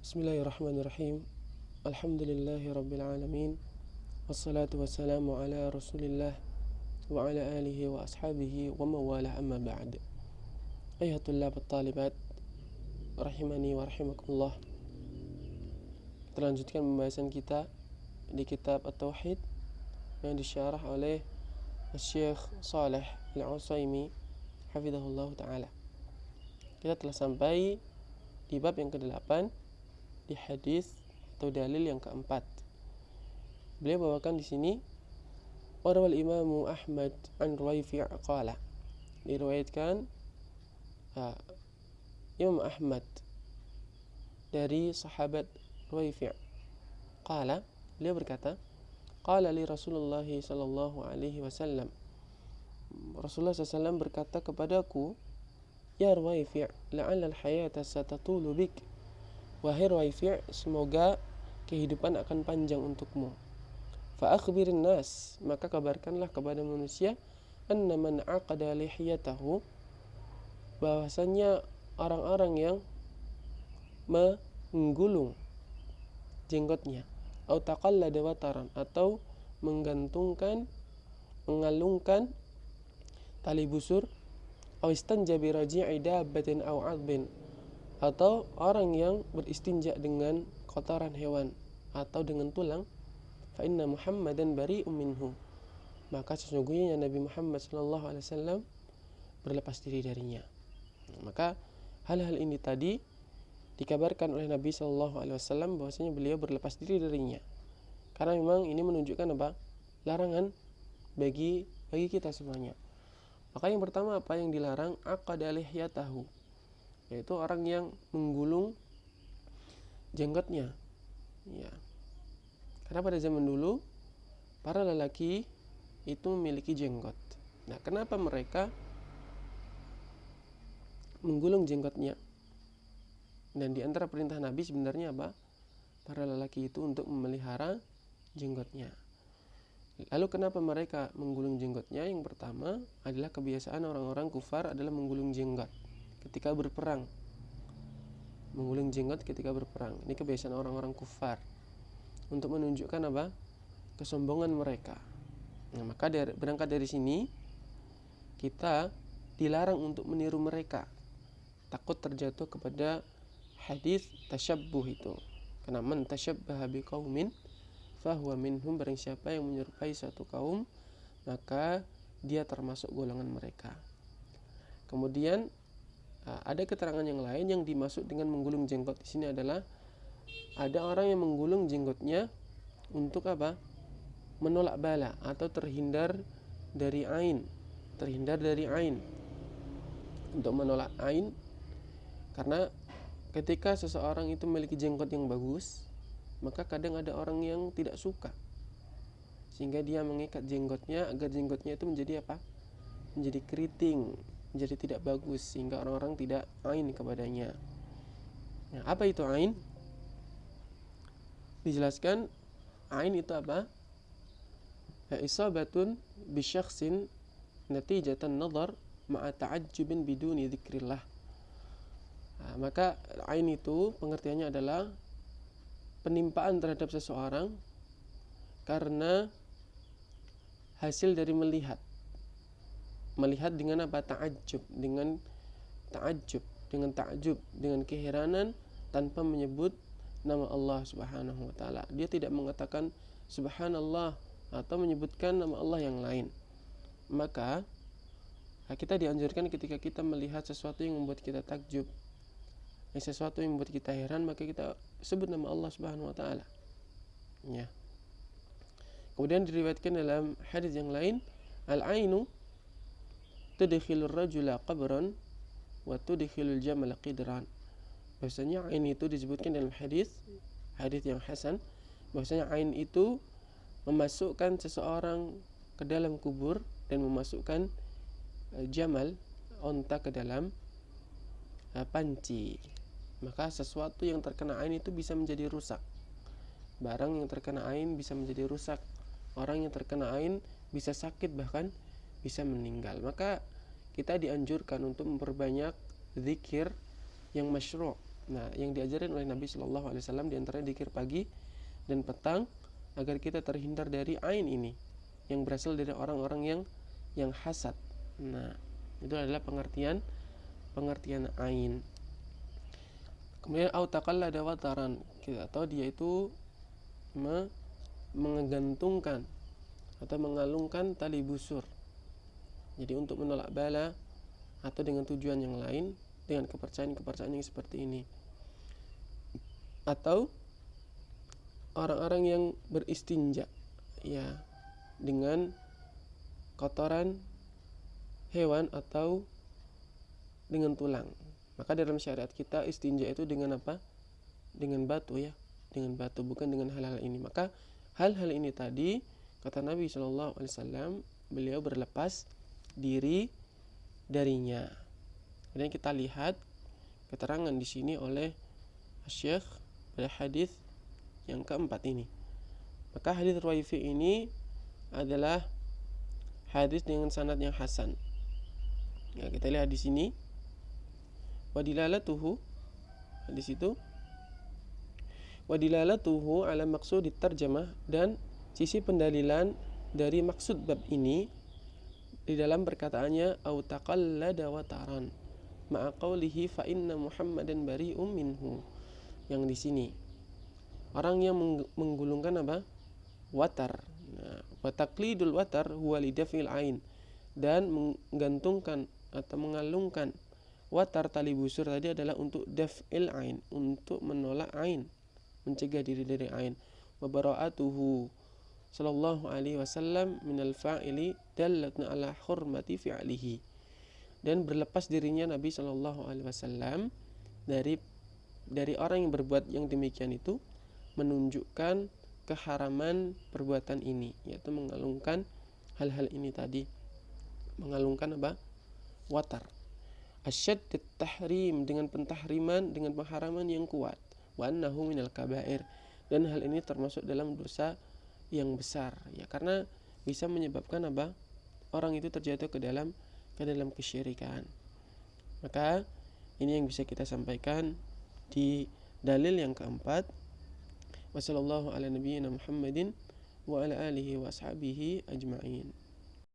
Bismillahirrahmanirrahim. Alhamdulillahi rabbil alamin. Wassalatu wassalamu ala rasulillah wa ala alihi wa ashabihi wa mawalah amma ba'd. Ayuhat tullab at-talibat rahimani wa rahimakumullah. Kita lanjutkan pembahasan kita di kitab At-Tauhid yang disyarah oleh Syekh Shalih Al-Utsaimin hafizahullah ta'ala. Kita telah sampai di bab yang ke-8, di hadis atau dalil yang keempat. Beliau bawakan di sini Warawal Imamu Ahmad an Ruwayfi' qala. Diriwayatkan Imam Ahmad dari sahabat Ruwayfi'. Qala, beliau berkata, qala li Rasulullah sallallahu alaihi wasallam. Rasulullah SAW berkata kepadaku, ya Ruwayfi', la'alla al-hayata satatulu bik. Wahai Ruwayfi', semoga kehidupan akan panjang untukmu. Fa akhbirin nas, maka kabarkanlah kepada manusia, anna man aqada lihiyatahu, bahwasanya orang-orang yang menggulung jenggotnya, atau taqallada wataran, atau menggantungkan, mengalungkan tali busur, aw istanja bi raji'i dabbatin aw 'adbin, atau orang yang beristinja dengan kotoran hewan atau dengan tulang, fa inna Muhammadan bari'um minhu, maka sesungguhnya Nabi Muhammad sallallahu alaihi wasallam berlepas diri darinya. Maka hal-hal ini tadi dikabarkan oleh Nabi sallallahu alaihi wasallam bahwasanya beliau berlepas diri darinya. Karena memang ini menunjukkan apa? Larangan bagi kita semuanya. Maka yang pertama apa yang dilarang? Aqada lihyatahu, yaitu orang yang menggulung jenggotnya. Ya. Karena pada zaman dulu para lelaki itu memiliki jenggot. Nah, kenapa mereka menggulung jenggotnya? Dan di antara perintah Nabi sebenarnya apa? Para lelaki itu untuk memelihara jenggotnya. Lalu kenapa mereka menggulung jenggotnya? Yang pertama adalah kebiasaan orang-orang kufar adalah menggulung jenggot ketika berperang. Menggulung jenggot ketika berperang. Ini kebiasaan orang-orang kufar untuk menunjukkan apa? Kesombongan mereka. Nah, maka berangkat dari sini kita dilarang untuk meniru mereka. Takut terjatuh kepada hadis tasyabbuh itu. Karena man tasyabbaha biqaumin fahuwa minhum, barang siapa yang menyerupai suatu kaum maka dia termasuk golongan mereka. Kemudian ada keterangan yang lain yang dimaksud dengan menggulung jenggot di sini adalah ada orang yang menggulung jenggotnya untuk apa? Menolak bala atau terhindar dari ain, untuk menolak ain. Karena ketika seseorang itu memiliki jenggot yang bagus, maka kadang ada orang yang tidak suka, sehingga dia mengikat jenggotnya agar jenggotnya itu menjadi apa? Menjadi keriting, menjadi tidak bagus, sehingga orang-orang tidak ain kepadanya. Nah, apa itu ain? Dijelaskan, ain itu apa? Isabatun bi syakhsin natijatan nazar ma'a ta'ajjubin biduni dzikrillah. Nah, maka ain itu pengertiannya adalah penimpaan terhadap seseorang karena hasil dari melihat dengan apa? Ta'ajjub, dengan takjub, dengan keheranan tanpa menyebut nama Allah Subhanahu wa taala. Dia tidak mengatakan subhanallah atau menyebutkan nama Allah yang lain. Maka kita dianjurkan ketika kita melihat sesuatu yang membuat kita takjub, sesuatu yang membuat kita heran, maka kita sebut nama Allah Subhanahu wa taala. Ya. Kemudian diriwayatkan dalam hadis yang lain, al-ainu tudkhilur rajula qabran wa tudkhilul jamala qidran. Bahwasanya ain itu disebutkan dalam hadis yang hasan, bahwasanya ain itu memasukkan seseorang ke dalam kubur dan memasukkan jamal, onta, ke dalam panci. Maka sesuatu yang terkena ain itu bisa menjadi rusak. Barang yang terkena ain bisa menjadi rusak. Orang yang terkena ain bisa sakit, bahkan bisa meninggal. Maka kita dianjurkan untuk memperbanyak zikir yang masyru', Nah, yang diajarin oleh Nabi Shallallahu Alaihi Wasallam diantaranya zikir pagi dan petang agar kita terhindar dari ain ini yang berasal dari orang-orang yang hasad. Nah, itu adalah pengertian ain. Kemudian au taqallada wataran, kita tahu dia itu menggantungkan atau mengalungkan tali busur. Jadi untuk menolak bala atau dengan tujuan yang lain, dengan kepercayaan yang seperti ini. Atau orang-orang yang beristinja ya dengan kotoran hewan atau dengan tulang. Maka dalam syariat kita istinja itu dengan apa? Dengan batu ya, dengan batu, bukan dengan hal-hal ini. Maka hal-hal ini tadi kata Nabi Shallallahu Alaihi Wasallam, beliau berlepas diri darinya. Dan kita lihat keterangan di sini oleh Syekh pada hadis yang keempat ini. Maka hadis Ruwaifi ini adalah hadis dengan sanad yang hasan. Ya, kita lihat di sini. Wadilalatuhu, hadis itu wadilalatuhu ala maqsudit tarjamah, dan sisi pendalilan dari maksud bab ini di dalam perkataannya au taqallada wataran ma'a qawlihi fa inna Muhammadan bari'um minhu. Yang di sini orang yang menggulungkan apa? Watar. Nah, wa taqlidul watar huwa lidaf'il ain, dan menggantungkan atau mengalungkan watar tali busur tadi adalah untuk daf'il ain, untuk menolak ain, mencegah diri dari ain. Wa bara'atuhu sallallahu alaihi wasallam minal fa'ili dallatna ala hurmati fi'lihi, dan berlepas dirinya Nabi sallallahu alaihi wasallam dari orang yang berbuat yang demikian itu menunjukkan keharaman perbuatan ini, yaitu mengalungkan hal-hal ini tadi, mengalungkan apa? Watar. Asyaddut tahrim, dengan pentahriman, dengan pengharaman yang kuat. Wa annahu minal kabair, dan hal ini termasuk dalam dosa yang besar ya, karena bisa menyebabkan apa? Orang itu terjatuh ke dalam kesyirikan. Maka ini yang bisa kita sampaikan di dalil yang keempat. Wassallallahu ala nabiyyina Muhammadin wa ala alihi wa ashabihi ajma'in.